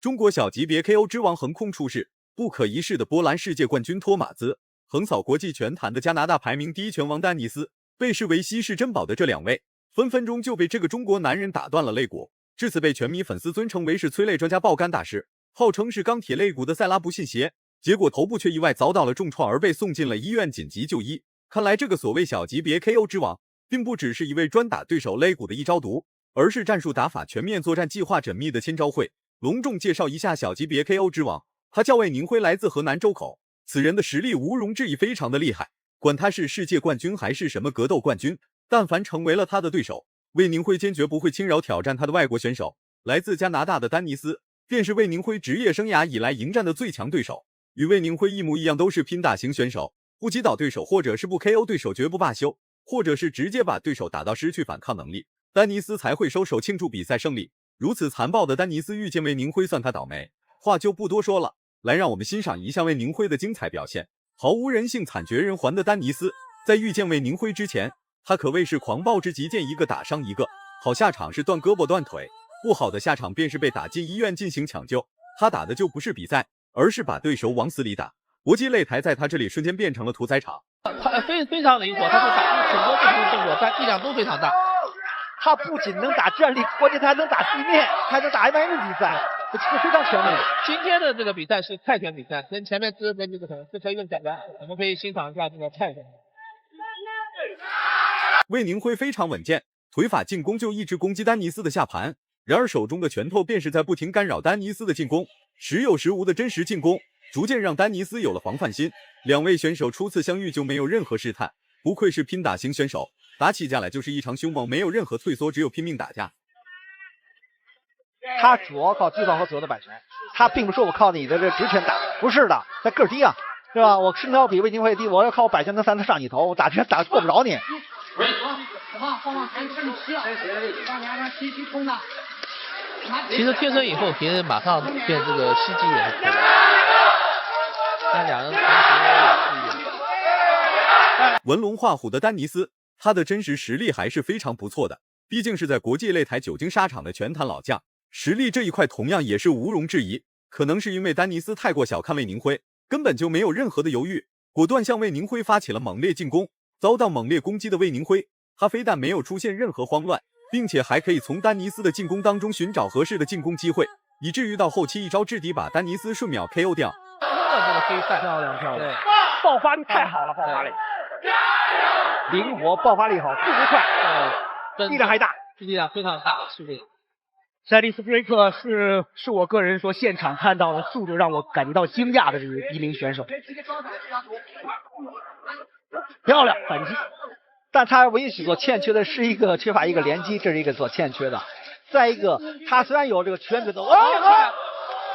中国小级别 KO 之王横空出世，不可一世的波兰世界冠军托马兹，横扫国际拳坛的加拿大排名第一拳王丹尼斯，被视为稀世珍宝的这两位，分分钟就被这个中国男人打断了肋骨。至此被拳迷粉丝尊称为是催泪专家爆肝大师，号称是钢铁肋骨的塞拉不信邪，结果头部却意外遭到了重创而被送进了医院紧急就医。看来这个所谓小级别 KO 之王，并不只是一位专打对手肋骨的一招毒，而是战术打法全面作战计划缜密的千招会。隆重介绍一下小级别 KO 之王，他叫魏宁辉，来自河南周口。此人的实力毋庸置疑，非常的厉害，管他是世界冠军还是什么格斗冠军，但凡成为了他的对手，魏宁辉坚决不会轻饶挑战他的外国选手。来自加拿大的丹尼斯便是魏宁辉职业生涯以来迎战的最强对手，与魏宁辉一模一样，都是拼打型选手，不击倒对手或者是不 KO 对手绝不罢休，或者是直接把对手打到失去反抗能力，丹尼斯才会收手庆祝比赛胜利。如此残暴的丹尼斯遇见魏宁辉，算他倒霉。话就不多说了，来让我们欣赏一下魏宁辉的精彩表现。毫无人性惨绝人寰的丹尼斯，在遇见魏宁辉之前，他可谓是狂暴之极，见一个打伤一个，好下场是断胳膊断腿，不好的下场便是被打进医院进行抢救。他打的就不是比赛，而是把对手往死里打。搏击擂台在他这里瞬间变成了屠宰场。他非常灵活，他会打很多不同的动作，但力量都非常大。他不仅能打站立，关键他还能打地面，还能打 MMA 比赛，这非常全面。今天的这个比赛是泰拳比赛，跟前面这个是可以简单，我们可以欣赏一下这个泰拳。魏宁辉非常稳健，腿法进攻就一直攻击丹尼斯的下盘，然而手中的拳头便是在不停干扰丹尼斯的进攻，时有时无的真实进攻，逐渐让丹尼斯有了防范心。两位选手初次相遇就没有任何试探，不愧是拼打型选手，打起架来就是异常凶猛，没有任何退缩，只有拼命打架。他主要靠地道和左右的摆拳，他并不是说我靠你的这直拳打，不是的，他个儿低啊，是吧？我身高比魏宁辉低，我要靠我摆拳能3次上你头，我打拳打过不着你。其实贴身以后，别人马上变这个袭击也是可以的。但两人同时文龙画虎的丹尼斯，他的真实实力还是非常不错的，毕竟是在国际擂台久经沙场的拳坛老将，实力这一块同样也是毋庸置疑。可能是因为丹尼斯太过小看魏宁辉，根本就没有任何的犹豫，果断向魏宁辉发起了猛烈进攻。遭到猛烈攻击的魏宁辉，他非但没有出现任何慌乱，并且还可以从丹尼斯的进攻当中寻找合适的进攻机会，以至于到后期一招制敌把丹尼斯瞬秒 KO 掉。这个飞赛漂亮漂亮，爆发力太好了，爆发力灵活，爆发力好，速度快，力量还大，力量非常大，速度。塞利斯布瑞克是我个人说现场看到的速度让我感觉到惊讶的一名选手，漂亮反击，但他唯一所欠缺的是缺乏一个连击，这是一个所欠缺的。再一个，他虽然有这个拳腿的，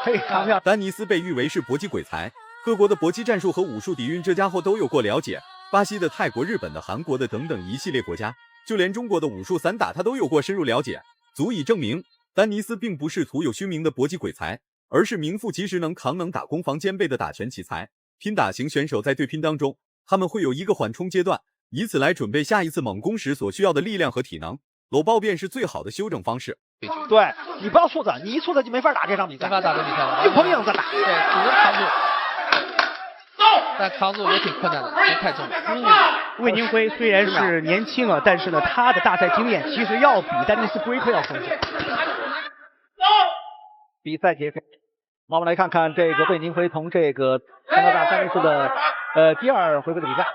非常漂亮。丹尼斯被誉为是搏击鬼才，各国的搏击战术和武术底蕴这家伙都有过了解，巴西的、泰国、日本的、韩国的等等一系列国家，就连中国的武术散打他都有过深入了解，足以证明丹尼斯并不是徒有虚名的搏击鬼才，而是名副其实能扛能打、攻防兼备的打拳奇才。拼打型选手在对拼当中，他们会有一个缓冲阶段，以此来准备下一次猛攻时所需要的力量和体能，搂抱便是最好的修正方式。对，你不要错的，你一错的就没法打这场比赛，没法打这比赛了，硬碰硬再打，对，只能扛住，但扛住也挺困难的，别太重。魏宁辉虽然是年轻啊，但是呢，他的大赛经验其实要比丹尼斯布瑞克要丰富。比赛结束，我们来看看这个魏宁辉同这个加拿大丹尼斯的第二回合的比赛。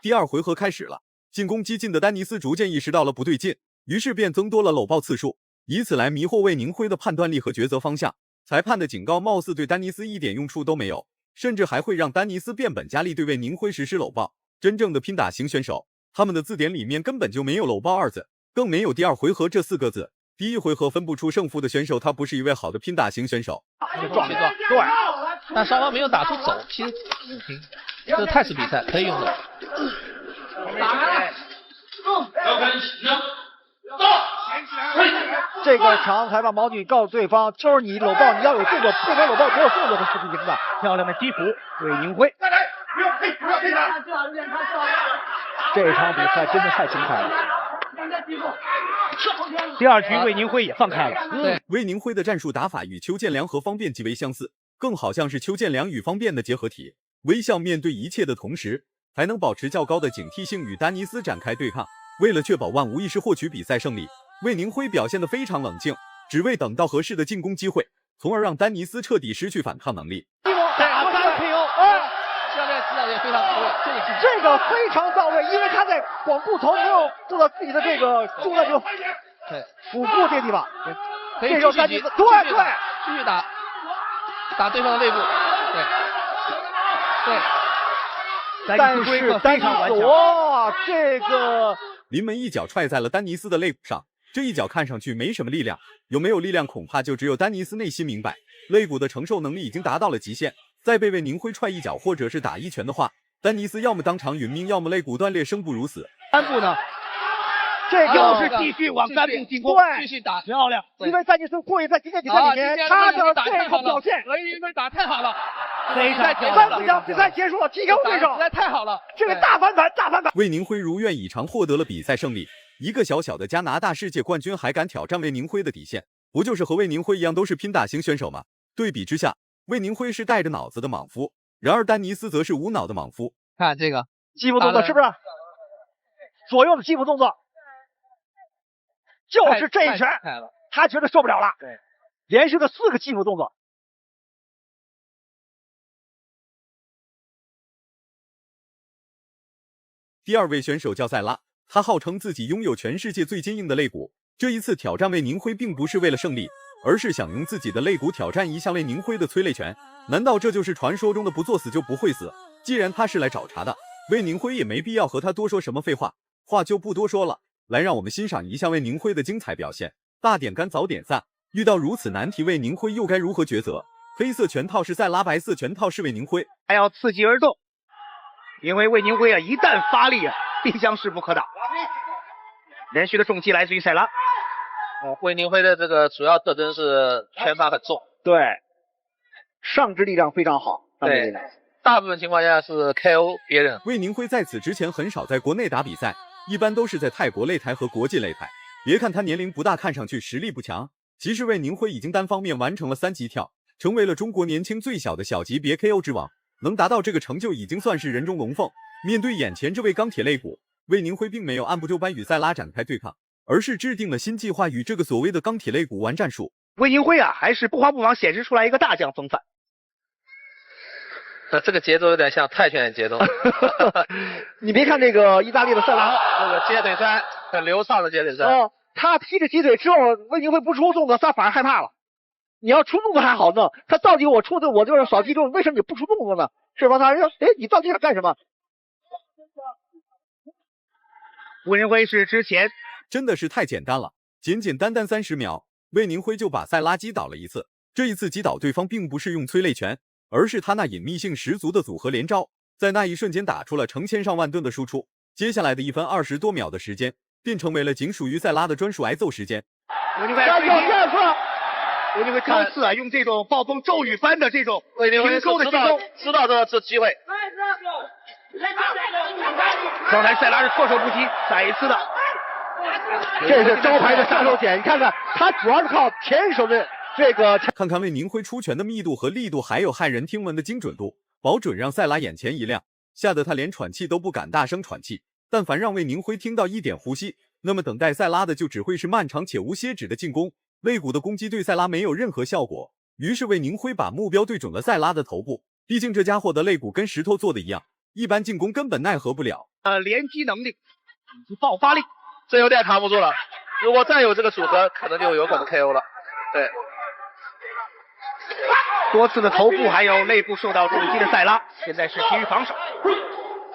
第二回合开始了，进攻激进的丹尼斯逐渐意识到了不对劲，于是便增多了搂抱次数，以此来迷惑魏宁辉的判断力和抉择方向。裁判的警告貌似对丹尼斯一点用处都没有，甚至还会让丹尼斯变本加厉对魏宁辉实施搂抱。真正的拼打型选手，他们的字典里面根本就没有搂抱二字，更没有第二回合这4个字。第一回合分不出胜负的选手，他不是一位好的拼打型选手。撞，对，但双方没有打出走，其实这是泰式比赛可以用的。这个场裁判毛举告诉对方，就是你搂抱你要有动作，不能搂抱没有动作的是不赢的。漂亮的击服，魏宁辉。这场比赛真的太精彩了。第二局魏宁辉也放开了。对，魏宁辉的战术打法与邱建良和方便极为相似，更好像是邱建良与方便的结合体。微笑面对一切的同时，还能保持较高的警惕性与丹尼斯展开对抗。为了确保万无一失获取比赛胜利，魏宁辉表现得非常冷静，只为等到合适的进攻机会，从而让丹尼斯彻底失去反抗能力。打3 KO， 教练指导也非常到位，这个非常到位，因为他在广步头没有做到自己的这个中段就对腹部这地方，可以这时候丹尼斯继续打对方的肋部，对。但是丹尼斯哇，这个临门一脚踹在了丹尼斯的肋骨上，这一脚看上去没什么力量，有没有力量恐怕就只有丹尼斯内心明白，肋骨的承受能力已经达到了极限，再被魏宁辉踹一脚或者是打一拳的话，丹尼斯要么当场殒命，要么肋骨断裂，生不如死。3步呢？这个是继续往3步进攻，对，继续打，漂亮。因为丹尼斯过于在今天比赛里面，他的这个表现，魏宁辉打太好了，非常3步将比赛结束了，TKO 对手，实在太好了，这个大翻盘。魏宁辉如愿以偿获得了比赛胜利，一个小小的加拿大世界冠军还敢挑战魏宁辉的底线，不就是和魏宁辉一样都是拼大型选手吗？对比之下，魏宁辉是带着脑子的莽夫，然而丹尼斯则是无脑的莽夫。看这个击负动作是不是？左右的击负动作，就是这一拳，他觉得受不了了。对，连续的4个击负动作。第二位选手叫塞拉，他号称自己拥有全世界最坚硬的肋骨。这一次挑战魏宁辉并不是为了胜利，而是想用自己的肋骨挑战一下魏宁辉的催泪拳。难道这就是传说中的不作死就不会死？既然他是来找茬的，魏宁辉也没必要和他多说什么废话，话就不多说了。来，让我们欣赏一下魏宁辉的精彩表现。大点肝早点散，遇到如此难题，魏宁辉又该如何抉择？黑色拳套是塞拉，白色拳套是魏宁辉。还要伺机而动，因为魏宁辉一旦发力必将势不可挡。连续的重击来自于塞拉。魏宁辉的这个主要特征是拳法很重，对，上肢力量非常好。对，大部分情况下是 KO 别人。魏宁辉在此之前很少在国内打比赛，一般都是在泰国擂台和国际擂台。别看他年龄不大，看上去实力不强，其实魏宁辉已经单方面完成了3级跳，成为了中国年轻最小的小级别 KO 之王。能达到这个成就已经算是人中龙凤。面对眼前这位钢铁肋骨，魏宁辉并没有按部就班与塞拉展开对抗，而是制定了新计划，与这个所谓的钢铁肋骨玩战术。魏宁辉还是不慌不忙显示出来一个大将风范。这个节奏有点像泰拳的节奏。你别看这个意大利的塞拉，这个接腿摔很流畅的接腿摔。他踢着鸡腿之后，魏宁辉不出动作，他反而害怕了。你要出动作还好呢，他到底我出的我就是少击中，为什么你不出动作呢？是吧？他说，你到底想干什么？魏宁辉是之前真的是太简单了，简简单单30秒，魏宁辉就把塞拉击倒了一次。这一次击倒对方并不是用催泪拳，而是他那隐秘性十足的组合连招，在那一瞬间打出了成千上万吨的输出。接下来的1分20多秒的时间，便成为了仅属于塞拉的专属挨揍时间。魏宁辉多次用这种暴风骤雨般的这种平收的进攻，知道这机会。刚才塞拉是措手不及，再一次的，这是招牌的杀手锏。你看看，他主要是靠前手的这个。看看魏宁辉出拳的密度和力度，还有骇人听闻的精准度，保准让塞拉眼前一亮，吓得他连喘气都不敢大声喘气。但凡让魏宁辉听到一点呼吸，那么等待塞拉的就只会是漫长且无歇止的进攻。肋骨的攻击对塞拉没有任何效果，于是魏宁辉把目标对准了塞拉的头部。毕竟这家伙的肋骨跟石头做的一样，一般进攻根本奈何不了。连击能力以及爆发力，这有点扛不住了。如果再有这个组合，可能就有可能 KO 了。对，多次的头部还有肋部受到重击的塞拉，现在是疲于防守。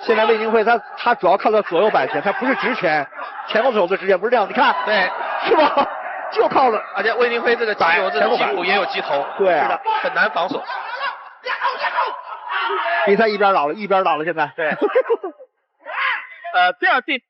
现在魏宁辉他主要靠的左右摆拳，他不是直拳，前后手的直拳不是这样。你看，对，是吧？就靠了。而且魏宁辉这个击有这个击骨也有击头，对、是的，很难防守。比赛一边倒了，现在。对。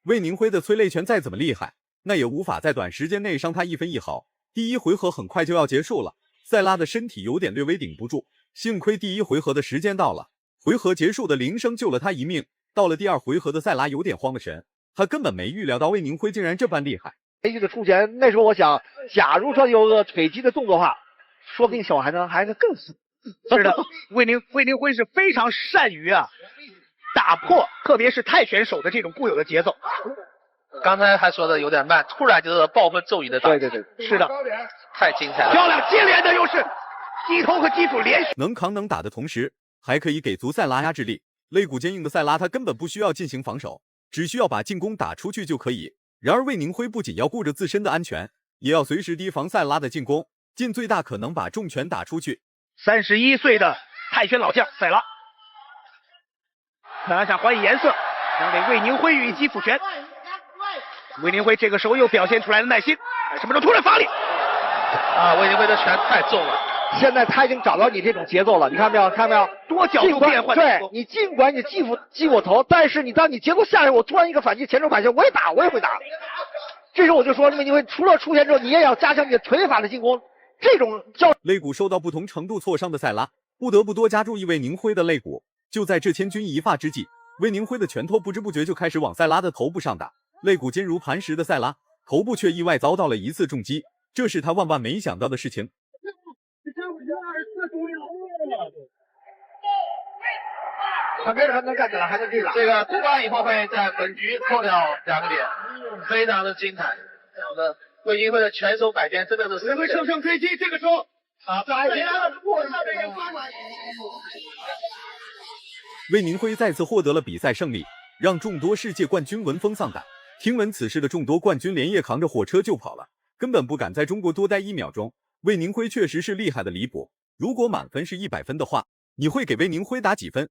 魏宁辉的催泪拳再怎么厉害，那也无法在短时间内伤他一分一毫。第1回合很快就要结束了，塞拉的身体有点略微顶不住，幸亏第1回合的时间到了，回合结束的铃声救了他一命。到了第2回合的塞拉有点慌了神，他根本没预料到魏宁辉竟然这般厉害。这个出拳，那时候我想，假如说有个腿击的动作的话，说不定效果还能更死。是的，魏宁辉是非常善于打破，特别是泰拳手的这种固有的节奏。刚才还说的有点慢，突然就是暴风骤雨的打。对，是的，太精彩了。漂亮，接连的又是击头和击腹连续。能扛能打的同时，还可以给足塞拉压制力。肋骨坚硬的塞拉，他根本不需要进行防守，只需要把进攻打出去就可以。然而魏宁辉不仅要顾着自身的安全，也要随时提防塞拉的进攻，尽最大可能把重拳打出去。31岁的泰拳老将塞拉，塞拉想还以颜色，想给魏宁辉予以击腹拳。魏宁辉这个时候又表现出来了耐心，什么时候突然发力？魏宁辉的拳太重了。现在他已经找到你这种节奏了，你看没有？看没有？多角度变换。对，你尽管你击我头，但是当你节奏下来，我突然一个反击，前手反击，我也会打。这时候我就说，魏宁辉除了出拳之后，你也要加强你的腿法的进攻。这种叫肋骨受到不同程度挫伤的塞拉，不得不多加注意魏宁辉的肋骨。就在这千钧一发之际，魏宁辉的拳头不知不觉就开始往塞拉的头部上打。肋骨坚如磐石的塞拉，头部却意外遭到了一次重击，这是他万万没想到的事情。他没人能干起来，还能这个。这个突完以后会在本局扣掉2个点，非常的精彩。好的，魏宁辉的拳手摆边真的是。魏宁辉乘胜追击，这个时候魏宁辉再次获得了比赛胜利，让众多世界冠军闻风丧胆。听闻此事的众多冠军连夜扛着火车就跑了，根本不敢在中国多待1秒钟。魏宁辉确实是厉害的离谱。如果满分是100分的话，你会给魏宁辉打几分？